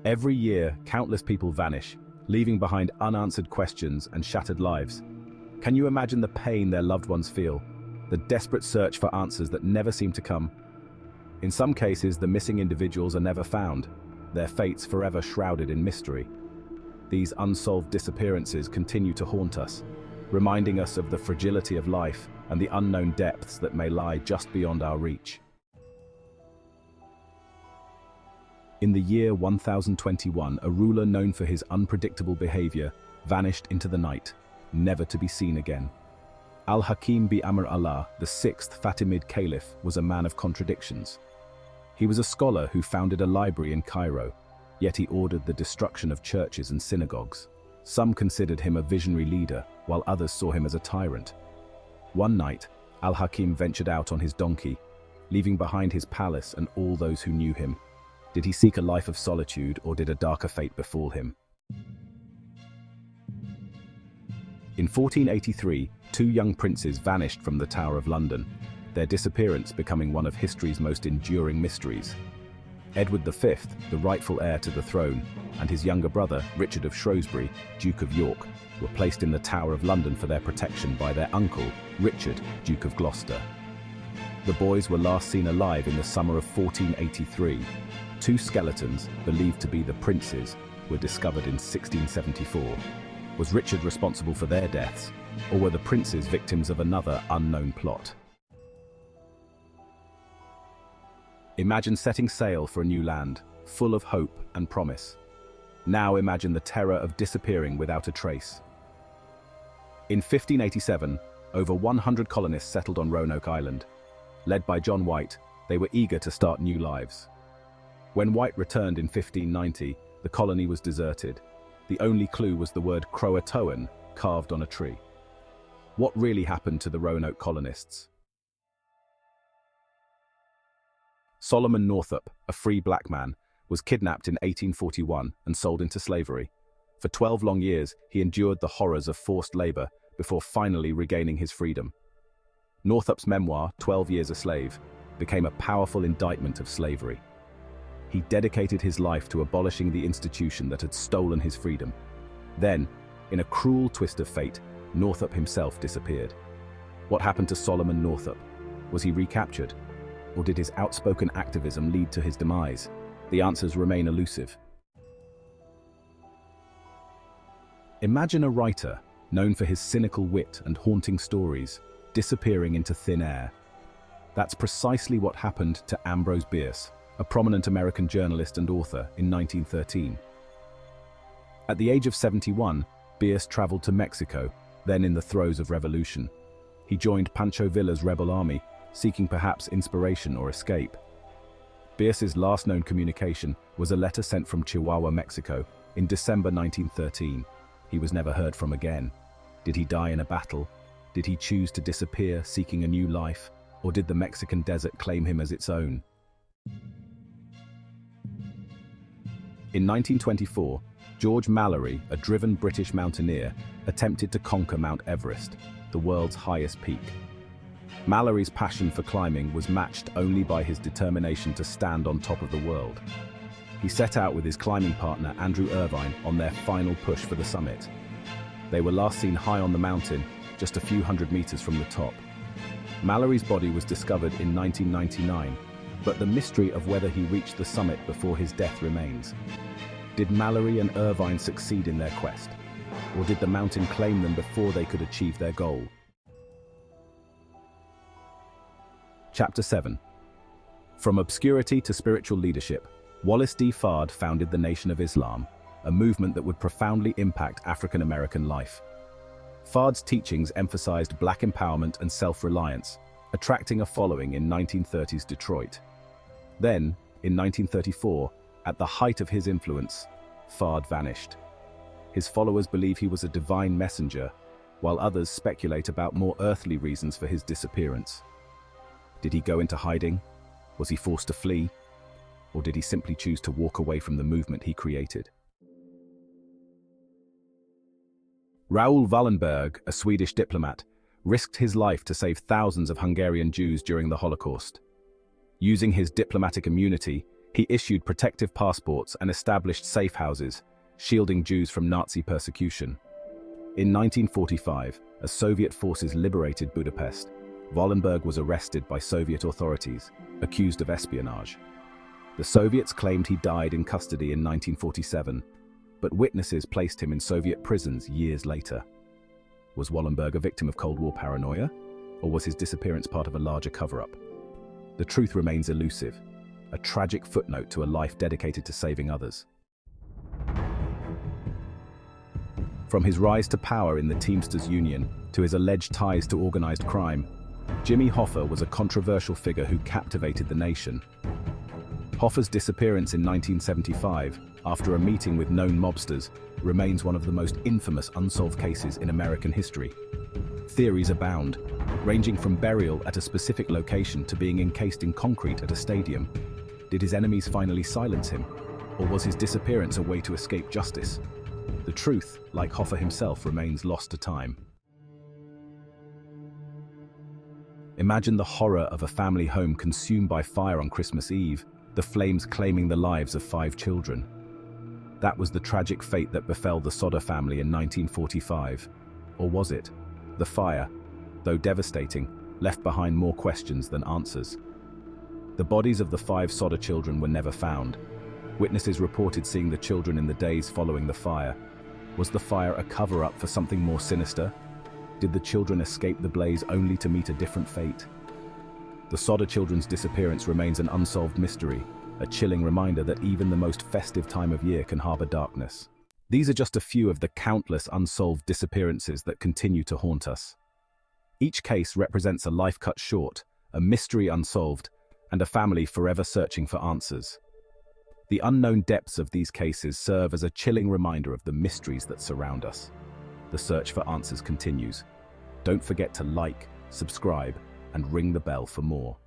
Every year, countless people vanish, leaving behind unanswered questions and shattered lives. Can you imagine the pain their loved ones feel? The desperate search for answers that never seem to come? In some cases, the missing individuals are never found, their fates forever shrouded in mystery. These unsolved disappearances continue to haunt us, reminding us of the fragility of life and the unknown depths that may lie just beyond our reach. In the year 1021, a ruler known for his unpredictable behavior vanished into the night, never to be seen again. Al-Hakim bi-Amr Allah, the sixth Fatimid Caliph, was a man of contradictions. He was a scholar who founded a library in Cairo, yet he ordered the destruction of churches and synagogues. Some considered him a visionary leader, while others saw him as a tyrant. One night, Al-Hakim ventured out on his donkey, leaving behind his palace and all those who knew him. Did he seek a life of solitude, or did a darker fate befall him? In 1483, two young princes vanished from the Tower of London, their disappearance becoming one of history's most enduring mysteries. Edward V, the rightful heir to the throne, and his younger brother, Richard of Shrewsbury, Duke of York, were placed in the Tower of London for their protection by their uncle, Richard, Duke of Gloucester. The boys were last seen alive in the summer of 1483. Two skeletons, believed to be the princes, were discovered in 1674. Was Richard responsible for their deaths, or were the princes victims of another unknown plot? Imagine setting sail for a new land, full of hope and promise. Now imagine the terror of disappearing without a trace. In 1587, over 100 colonists settled on Roanoke Island. Led by John White, they were eager to start new lives. When White returned in 1590, the colony was deserted. The only clue was the word Croatoan carved on a tree. What really happened to the Roanoke colonists? Solomon Northup, a free black man, was kidnapped in 1841 and sold into slavery. For 12 long years, he endured the horrors of forced labor before finally regaining his freedom. Northup's memoir, 12 Years a Slave, became a powerful indictment of slavery. He dedicated his life to abolishing the institution that had stolen his freedom. Then, in a cruel twist of fate, Northup himself disappeared. What happened to Solomon Northup? Was he recaptured? Or did his outspoken activism lead to his demise? The answers remain elusive. Imagine a writer, known for his cynical wit and haunting stories, disappearing into thin air. That's precisely what happened to Ambrose Bierce, a prominent American journalist and author, in 1913. At the age of 71, Bierce traveled to Mexico, then in the throes of revolution. He joined Pancho Villa's rebel army, seeking perhaps inspiration or escape. Bierce's last known communication was a letter sent from Chihuahua, Mexico, in December 1913. He was never heard from again. Did he die in a battle? Did he choose to disappear, seeking a new life? Or did the Mexican desert claim him as its own? In 1924, George Mallory, a driven British mountaineer, attempted to conquer Mount Everest, the world's highest peak. Mallory's passion for climbing was matched only by his determination to stand on top of the world. He set out with his climbing partner Andrew Irvine on their final push for the summit. They were last seen high on the mountain, just a few hundred meters from the top. Mallory's body was discovered in 1999, but the mystery of whether he reached the summit before his death remains. Did Mallory and Irvine succeed in their quest? Or did the mountain claim them before they could achieve their goal? Chapter 7. From obscurity to spiritual leadership, Wallace D founded the Nation of Islam, a movement that would profoundly impact African American life. Fard's teachings emphasized black empowerment and self-reliance, attracting a following in 1930s Detroit. Then, in 1934, at the height of his influence, Fard vanished. His followers believe he was a divine messenger, while others speculate about more earthly reasons for his disappearance. Did he go into hiding? Was he forced to flee? Or did he simply choose to walk away from the movement he created? Raoul Wallenberg, a Swedish diplomat, risked his life to save thousands of Hungarian Jews during the Holocaust. Using his diplomatic immunity, He issued protective passports and established safe houses, shielding Jews from Nazi persecution. In 1945, as Soviet forces liberated Budapest, Wallenberg was arrested by Soviet authorities, accused of espionage. The Soviets claimed he died in custody in 1947, but witnesses placed him in Soviet prisons years later. Was Wallenberg a victim of Cold War paranoia, or was his disappearance part of a larger cover-up? The truth remains elusive, a tragic footnote to a life dedicated to saving others. From his rise to power in the Teamsters Union to his alleged ties to organized crime, Jimmy Hoffa was a controversial figure who captivated the nation. Hoffa's disappearance in 1975, after a meeting with known mobsters, remains one of the most infamous unsolved cases in American history. Theories abound, ranging from burial at a specific location to being encased in concrete at a stadium. Did his enemies finally silence him, or was his disappearance a way to escape justice? The truth, like Hoffa himself, remains lost to time. Imagine the horror of a family home consumed by fire on Christmas Eve, the flames claiming the lives of 5 children. That was the tragic fate that befell the Sodder family in 1945. Or was it? The fire, though devastating, left behind more questions than answers. The bodies of the 5 Sodder children were never found. Witnesses reported seeing the children in the days following the fire. Was the fire a cover-up for something more sinister? Did the children escape the blaze only to meet a different fate? The Sodder children's disappearance remains an unsolved mystery, a chilling reminder that even the most festive time of year can harbor darkness. These are just a few of the countless unsolved disappearances that continue to haunt us. Each case represents a life cut short, a mystery unsolved, and a family forever searching for answers. The unknown depths of these cases serve as a chilling reminder of the mysteries that surround us. The search for answers continues. Don't forget to like, subscribe, and ring the bell for more.